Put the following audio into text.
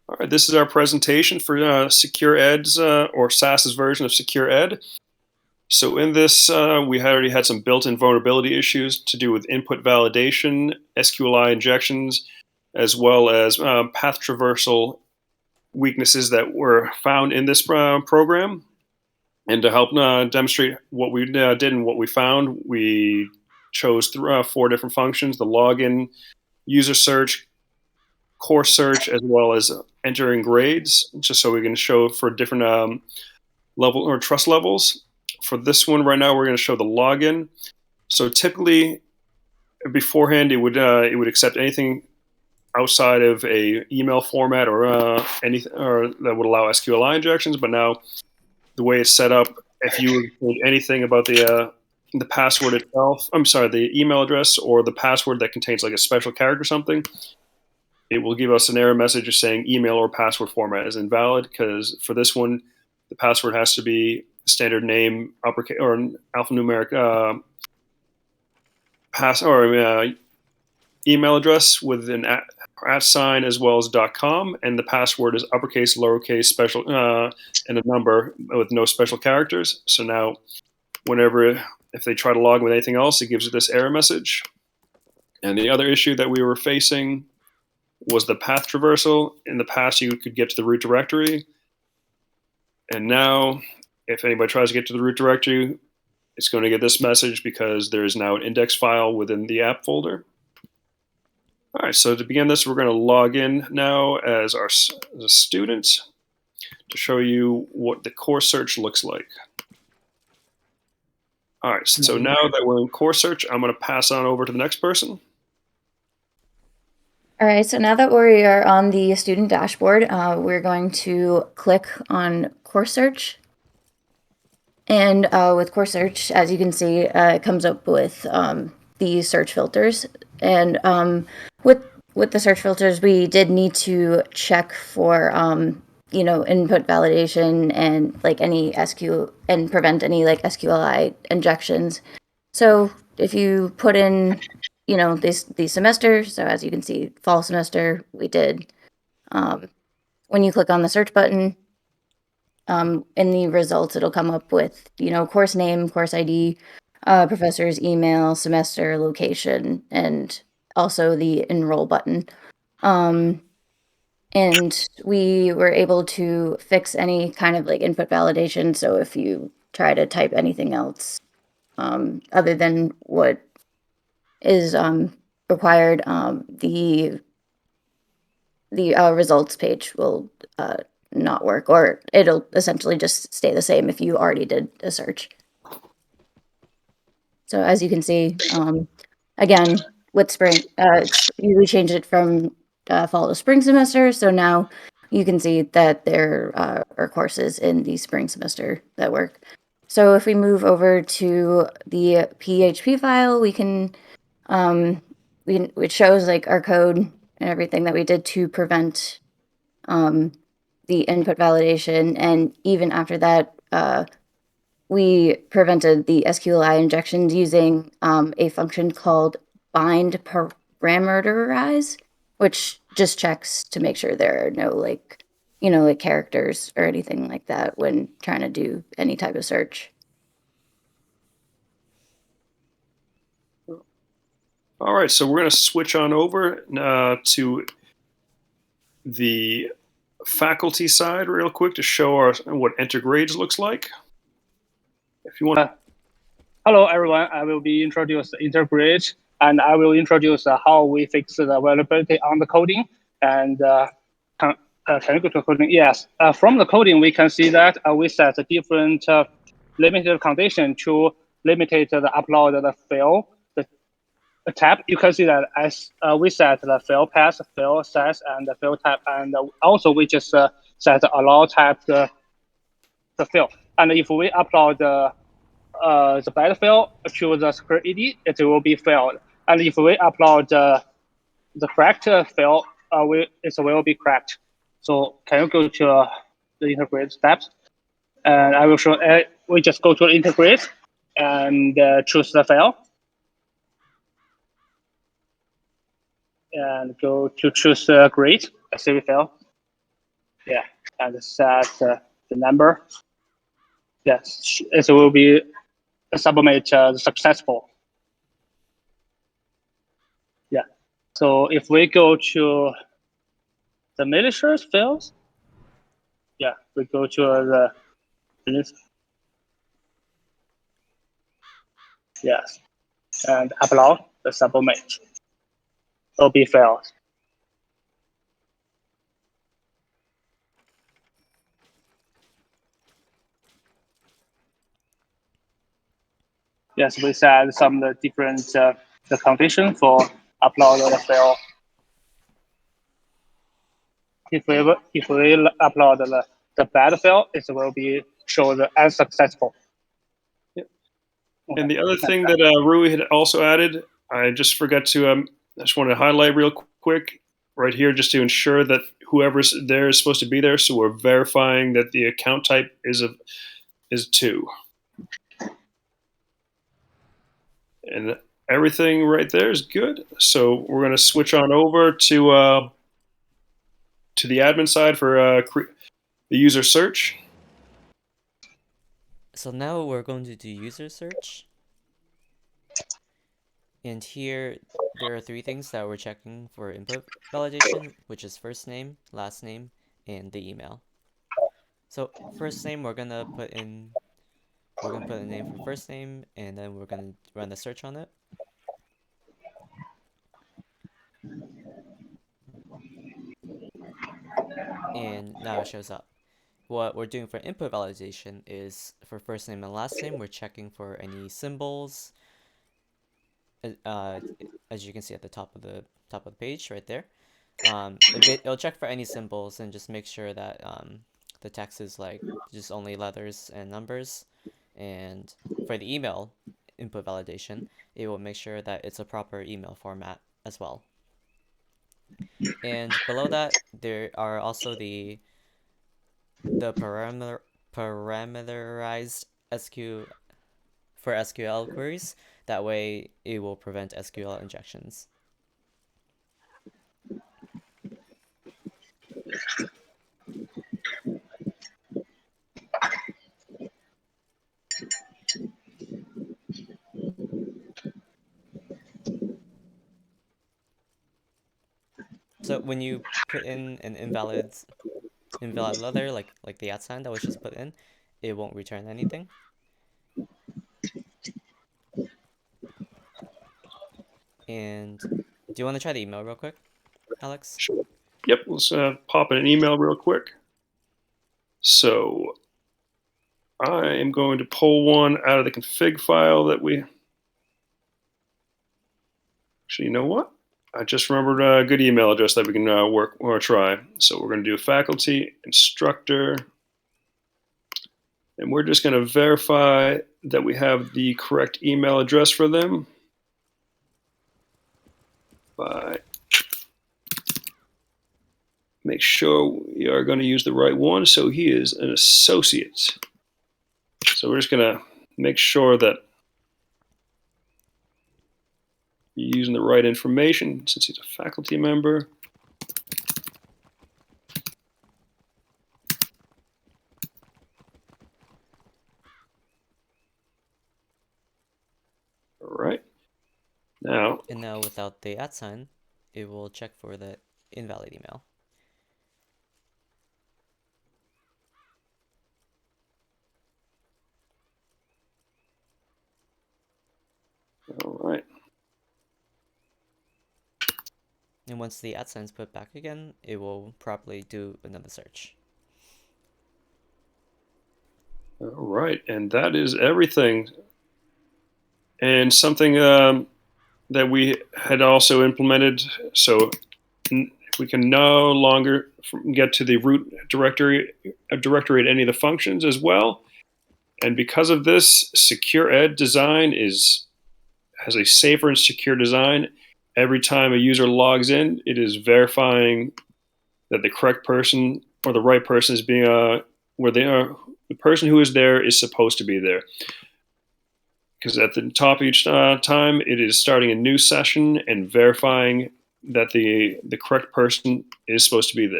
All right, this is our presentation for Secure Ed's or SAS's version of Secure Ed. So in this, we already had some built-in vulnerability issues to do with input validation, SQLI injections, as well as path traversal weaknesses that were found in this program. And to help demonstrate what we did and what we found, we chose 4 different functions: the login, user search, course search, as well as entering grades, just so we can show for different level or trust levels. For this one right now, we're going to show the login. So typically, beforehand, it would accept anything outside of a email format or anything or that would allow SQLI injections. But now, the way it's set up, if you include anything about the password itself, the email address or the password that contains like a special character or something, it will give us an error message saying email or password format is invalid, because for this one, the password has to be standard name, uppercase or alphanumeric email address with an at sign as well as .com, and the password is uppercase, lowercase, special, and a number with no special characters. So now, if they try to log in with anything else, it gives you this error message. And the other issue that we were facing was the path traversal. In the past, you could get to the root directory, and now, if anybody tries to get to the root directory, it's going to get this message because there is now an index file within the app folder. All right, so to begin this, we're going to log in now as a student to show you what the core search looks like. All right, so now that we're in core search, I'm going to pass on over to the next person. All right, so now that we are on the student dashboard, we're going to click on Core Search. And with Core Search, as you can see, it comes up with the search filters. And with the search filters, we did need to check for input validation and like any and prevent any like SQLI injections. So if you put in these semesters, so as you can see, fall semester, we did. When you click on the search button, in the results, it'll come up with, course name, course ID, professor's email, semester, location, and also the enroll button. And we were able to fix any kind of like input validation. So if you try to type anything else other than what is required, the results page will not work, or it'll essentially just stay the same if you already did a search. So as you can see, again, with spring, we changed it from fall to spring semester. So now you can see that there are courses in the spring semester that work. So if we move over to the PHP file, we can, it shows like our code and everything that we did to prevent the input validation. And even after that, we prevented the SQLI injections using a function called bind parameterize, which just checks to make sure there are no like characters or anything like that when trying to do any type of search. All right, so we're going to switch on over to the faculty side real quick to show what enter grades looks like. If you want. Hello, everyone. I will be introduced Intergrade, and I will introduce how we fix the availability on the coding. And can you go to coding? Yes. From the coding, we can see that we set different limited condition to limit the upload the file the tab. You can see that as we set the file path, file size, and the file type, and also we just set allow type the file. And if we upload the bad file to the script ed, it will be failed. And if we upload the correct file, it will be correct. So can you go to the integrate steps? And I will show. We just go to integrate and choose the file, and go to choose grade, a CV file. Yeah, and set the number. Yes, it will be submit successful. Yeah. So if we go to the malicious fields, yeah, we go to the yes, and upload the submit will be failed. Yes, we set some of the different the condition for upload the file. If we upload the bad file, it will be shown as successful. Yep. And the other thing that Rui had also added, I just forgot to, I just want to highlight real quick right here, just to ensure that whoever's there is supposed to be there. So we're verifying that the account type is 2. And everything right there is good. So we're going to switch on over to the admin side for the user search. So now we're going to do user search. And here there are 3 things that we're checking for input validation, which is first name, last name, and the email. So first name, we're gonna put a name for first name, and then we're gonna run a search on it. And now it shows up. What we're doing for input validation is for first name and last name, we're checking for any symbols. As you can see at the top of the page right there. It'll check for any symbols and just make sure that the text is like just only letters and numbers. And for the email input validation, it will make sure that it's a proper email format as well. And below that, there are also the parameterized for SQL queries. That way, it will prevent SQL injections. So when you put in an invalid letter, like the @ sign that was just put in, it won't return anything. And do you want to try the email real quick, Alex? Sure. Yep, let's pop in an email real quick. So I am going to pull one out of the config file that we... Actually, you know what? I just remembered a good email address that we can work or try. So we're going to do faculty, instructor, and we're just going to verify that we have the correct email address for them by make sure we are going to use the right one. So he is an associate. So we're just going to make sure that you're using the right information since he's a faculty member. All right. Now. And now without the @ sign, it will check for the invalid email. All right. And once the @ sign is put back again, it will properly do another search. All right, and that is everything. And something that we had also implemented, so we can no longer get to the root directory at any of the functions as well. And because of this, Secure Ed design has a safer and secure design. Every time a user logs in, it is verifying that the correct person or the right person is being where they are. The person who is there is supposed to be there. Because at the top of each time, it is starting a new session and verifying that the correct person is supposed to be there.